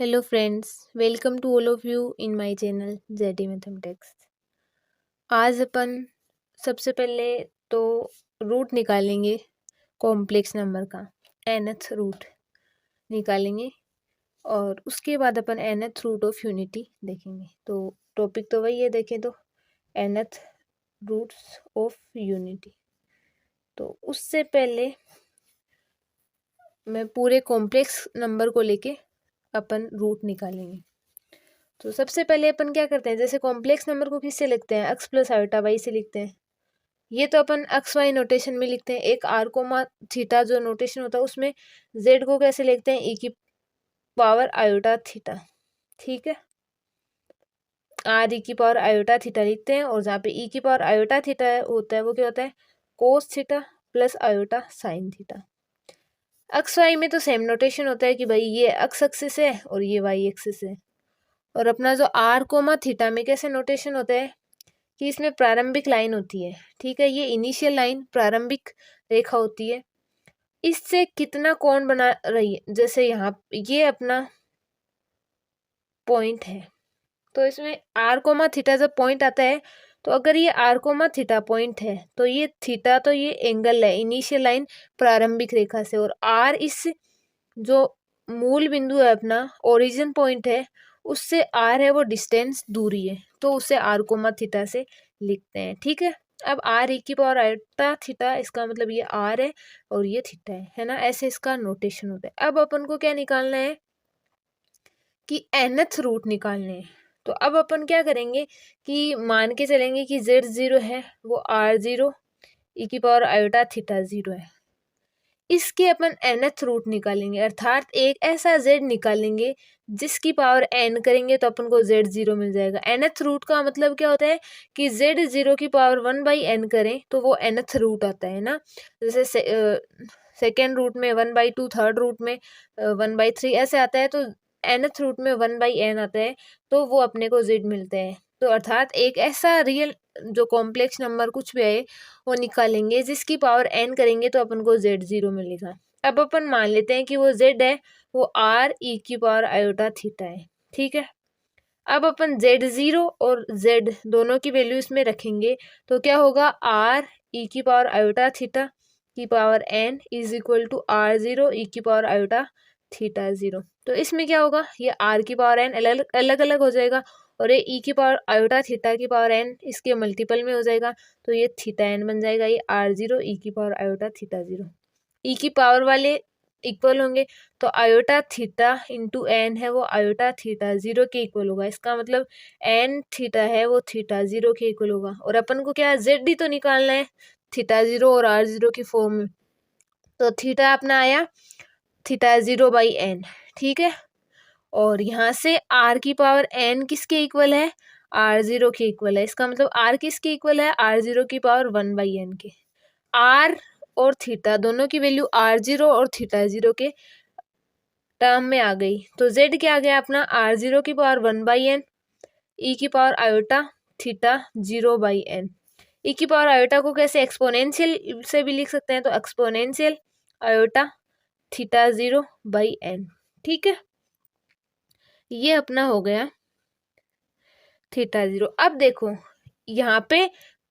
Hello friends, welcome to all of you in my channel ZD Mathematics। आज अपन सबसे पहले तो रूट निकालेंगे कॉम्प्लेक्स नंबर का, nth रूट निकालेंगे और उसके बाद अपन nth रूट ऑफ यूनिटी देखेंगे। तो टॉपिक तो वही है, देखें तो nth रूट्स ऑफ यूनिटी। तो उससे पहले मैं पूरे कॉम्प्लेक्स नंबर को लेके अपन रूट निकालेंगे। तो सबसे पहले अपन क्या करते हैं, जैसे कॉम्प्लेक्स नंबर को किससे लिखते हैं, एक्स प्लस आयोटा वाई से लिखते हैं। ये तो अपन एक्स वाई नोटेशन में लिखते हैं। एक आर कोमा थीटा जो नोटेशन होता है उसमें जेड को कैसे लिखते हैं, ई की पावर आयोटा थीटा। ठीक है, आर ई की पावर आयोटा थीटा लिखते हैं, और जहाँ पे ई की पावर आयोटा थीटा होता है वो क्या होता है, cos theta plus iota sine theta. X y में तो सेम नोटेशन होता है कि भाई ये एक्स एक्सिस है और ये वाई एक्सिस है। और अपना जो आर कोमा थीटा में कैसे नोटेशन होता है कि इसमें प्रारंभिक लाइन होती है। ठीक है, ये इनिशियल लाइन प्रारंभिक रेखा होती है, इससे कितना कोण बना रही है। जैसे यहाँ ये अपना पॉइंट है, तो इसमें आर कोमा थीटा जब पॉइंट आता है, तो अगर ये आर कोमा थीटा पॉइंट है तो ये थीटा, तो ये एंगल है इनिशियल लाइन प्रारंभिक रेखा से, और आर इस जो मूल बिंदु है अपना ओरिजिन पॉइंट है उससे आर है वो डिस्टेंस दूरी है, तो उसे आर कोमा थीटा से लिखते हैं। ठीक है, अब आर ई की पावर आयोटा थीटा, इसका मतलब ये आर है और ये थीटा है ना, ऐसे इसका नोटेशन होता है। अब अपन को क्या निकालना है कि nth रूट निकालने हैं। तो अब अपन क्या करेंगे कि मान के चलेंगे कि z जीरो है, वो r जीरो ई की पावर आयोटा थीटा जीरो है। इसके अपन nth रूट निकालेंगे, अर्थात एक ऐसा z निकालेंगे जिसकी पावर n करेंगे तो अपन को z जीरो मिल जाएगा। nth रूट का मतलब क्या होता है कि z जीरो की पावर 1/n करें तो वो nth रूट आता है ना। जैसे सेकेंड रूट में 1/2, थर्ड रूट में 1/3 ऐसे आता है, तो nth रूट में 1/n आता है, तो वो अपने को z मिलते हैं। तो अर्थात एक ऐसा रियल जो कॉम्प्लेक्स नंबर कुछ भी है वो निकालेंगे जिसकी पावर n करेंगे तो अपन को z जीरो मिलेगा। अब अपन मान लेते हैं कि वो z है वो r e की पावर आयोटा थीटा है। ठीक है, अब अपन z जीरो और z दोनों की वैल्यू इसमें रखेंगे तो क्या होगा, r e की पावर आयोटा थीटा की power n is equal to r zero e की पावर आयोटा थीटा जीरो। तो इसमें क्या होगा, ये r की पावर n अलग अलग हो जाएगा, और ये ई की पावर आयोटा थीटा की पावर n इसके मल्टीपल में हो जाएगा, तो ये थीटा n बन जाएगा। ये r जीरो ई की पावर आयोटा थीटा जीरो, ई की पावर वाले इक्वल होंगे, तो आयोटा थीटा इंटू n है वो आयोटा थीटा जीरो के इक्वल होगा। इसका मतलब n थीटा है वो थीटा जीरो के इक्वल होगा। और अपन को क्या जेड डी तो निकालना है थीटा जीरो और r जीरो की फॉर्म में, तो थीटा अपना आया थीटा जीरो बाई एन। ठीक है, और यहाँ से r की पावर n किसके इक्वल है, r जीरो के इक्वल है। इसका मतलब r किसके इक्वल है, r जीरो की पावर 1/n के। r और थीटा दोनों की वैल्यू r जीरो और थीटा जीरो के टर्म में आ गई, तो z क्या आ गया अपना, r जीरो की पावर 1/n e की पावर आयोटा थीटा 0/n। ई की पावर आयोटा को कैसे एक्सपोनेंशियल से भी लिख सकते हैं, तो एक्सपोनेंशियल आयोटा थीटा 0/n। ठीक है, ये अपना हो गया थीटा जीरो। अब देखो यहाँ पे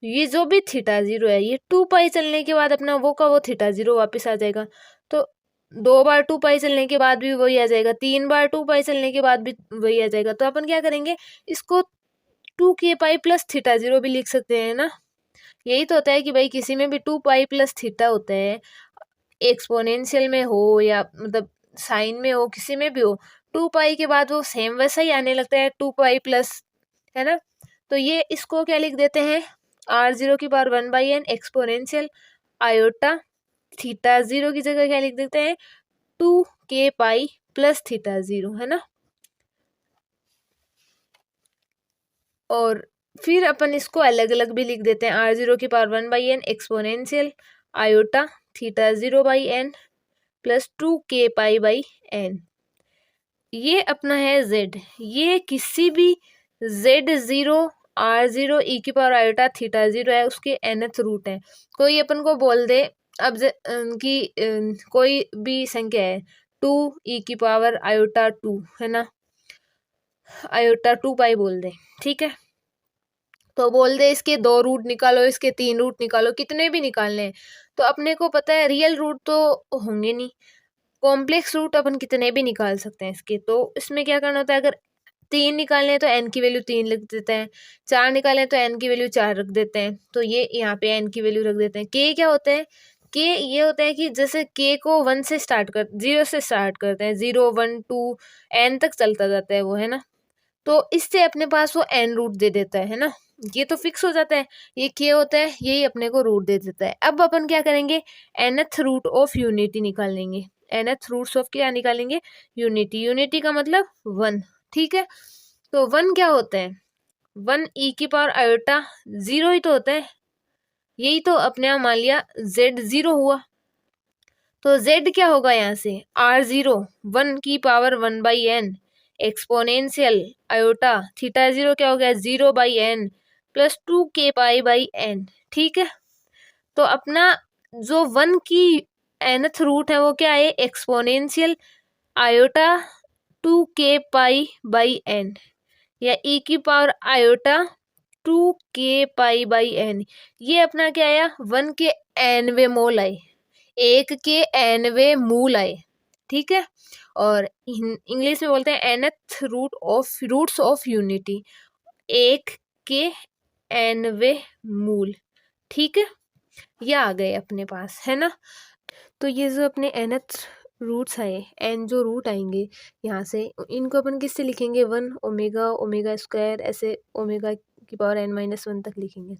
ये जो भी थीटा जीरो है ये 2 पाई चलने के बाद अपना वो का वो थीटा जीरो वापस आ जाएगा। तो 2 बार 2 पाई चलने के बाद भी वही आ जाएगा, 3 बार 2 पाई चलने के बाद भी वही आ जाएगा। तो अपन क्या करेंगे, इसको 2k pi plus theta zero भी लिख सकते हैं ना। यही तो होता है कि भाई किसी में भी 2 पाई प्लस थीटा होता है, एक्सपोनेंशियल में हो या मतलब साइन में हो, किसी में भी हो, 2 पाई के बाद वो सेम वैसा ही आने लगता है 2 पाई प्लस, है ना। तो ये इसको क्या लिख देते हैं, r जीरो की power 1/n exponential iota theta zero की जगह क्या लिख देते हैं, 2k pi plus theta zero, है ना। और फिर अपन इसको अलग अलग भी लिख देते हैं, r जीरो की power 1/n exponential iota theta 0/n plus 2k पाई/n। ये अपना है z, ये किसी भी z जीरो r जीरो ई की पावर आयोटा थीटा जीरो है उसके nth रूट है। कोई अपन को बोल दे अब कि कोई भी संख्या है 2e⁻², है ना, आयोटा 2 पाई बोल दे, ठीक है। तो बोल दे इसके 2 रूट निकालो, इसके 3 रूट निकालो, कितने भी निकालने हैं। तो अपने को पता है रियल रूट तो होंगे नहीं, कॉम्प्लेक्स रूट अपन कितने भी निकाल सकते हैं इसके। तो इसमें क्या करना होता है, अगर 3 निकालने हैं तो n की वैल्यू 3 लिख देते हैं, 4 निकालने हैं तो n की वैल्यू 4 रख देते हैं। तो ये यहाँ पे n की वैल्यू रख देते हैं। k क्या होता है, k ये होता है कि जैसे k को 1 से स्टार्ट कर 0 से स्टार्ट करते हैं, 0 1 2 n तक चलता जाता है वो, है ना। तो इससे अपने पास वो n रूट दे देता है ना, ये तो फिक्स हो जाता है। ये k होता है, यही अपने को रूट दे देता है। अब अपन क्या करेंगे, nth रूट ऑफ यूनिटी निकाल लेंगे। nth रूट्स ऑफ क्या निकालेंगे, यूनिटी। यूनिटी का मतलब 1, ठीक है। तो 1 क्या होता है, 1 e⁻²0 ही तो होता है, यही तो अपने यहाँ मान लिया z 0 हुआ। तो z क्या होगा यहाँ से, r0 1⁻1/n exponential iota theta 0 क्या हो गया, 0/n प्लस 2k π/n, ठीक है। तो अपना जो 1 की nth रूट है वो क्या है, एक्सपोनेंशियल आयोटा 2k π/n या e⁻²2k π/n। ये अपना क्या आया, 1 के nवे मोल आए, 1 के nवे मूल आए, ठीक है। और इंग्लिश में बोलते हैं nth रूट्स ऑफ यूनिटी, 1 के nवे मूल, ठीक है। ये आ गए अपने पास, है ना। तो ये जो अपने nth रूट्स आए, n जो रूट आएंगे यहाँ से, इनको अपन किससे लिखेंगे, 1 ओमेगा ओमेगा स्क्वायर ऐसे ओमेगा⁻n−1 तक लिखेंगे।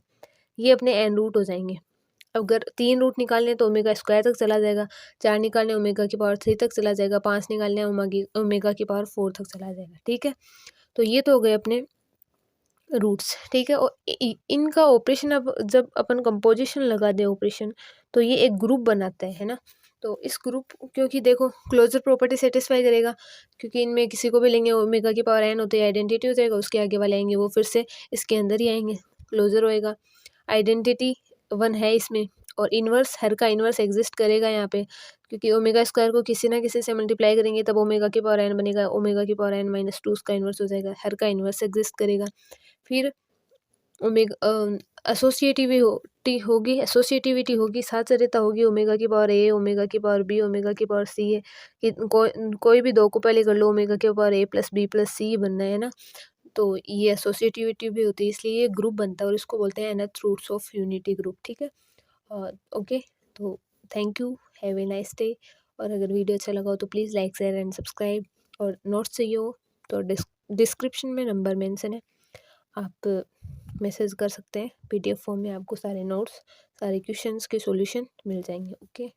ये अपने n रूट हो जाएंगे। अगर 3 रूट निकालने तो ओमेगा² तक चला जाएगा, 4 निकालने ओमेगा⁻³ तक चला जाएगा, 5 निकालने ओमेगा⁻4 तक चला जाएगा, ठीक है। तो ये तो हो गए अपने रूट्स, ठीक है। और इनका ऑपरेशन अब जब अपन कंपोजिशन लगा दे ऑपरेशन, तो ये एक ग्रुप बनाता है ना। तो इस ग्रुप, क्योंकि देखो क्लोजर प्रॉपर्टी सेटिस्फाई करेगा, क्योंकि इनमें किसी को भी लेंगे ओमेगा⁻n होते हैं, आइडेंटिटी हो जाएगा, उसके आगे वाले आएंगे वो फिर से इसके अंदर ही आएंगे, क्लोजर होएगा। आइडेंटिटी 1 है इसमें, और इन्वर्स, हर का इन्वर्स एग्जिस्ट करेगा यहाँ पे, क्योंकि ओमेगा² को किसी ना किसी से मल्टीप्लाई करेंगे तब ओमेगा⁻n बनेगा, ओमेगा⁻n−2 उसका इन्वर्स हो जाएगा, हर का इन्वर्स एग्जिस्ट करेगा। फिर ओमेगा एसोसिएटिविटी होगी, साचर्यता होगी, ओमेगा⁻a ओमेगा⁻b ओमेगा⁻c है कि कोई भी 2 को पहले कर लो, ओमेगा⁻a + b + c बनना है ना। तो ये एसोसिएटिविटी भी होती है, इसलिए ये ग्रुप बनता है और इसको बोलते हैं nth roots of unity group, ठीक है। ओके, तो thank you, have a nice day. और अगर वीडियो अच्छा लगा हो तो please like share and subscribe. और नोट्स चाहिए हो तो डिस्क्रिप्शन में नंबर मेंशन है, आप मैसेज कर सकते हैं। PDF फॉर्म में आपको सारे नोट्स, सारे क्वेश्चंस के सॉल्यूशन मिल जाएंगे। ओके।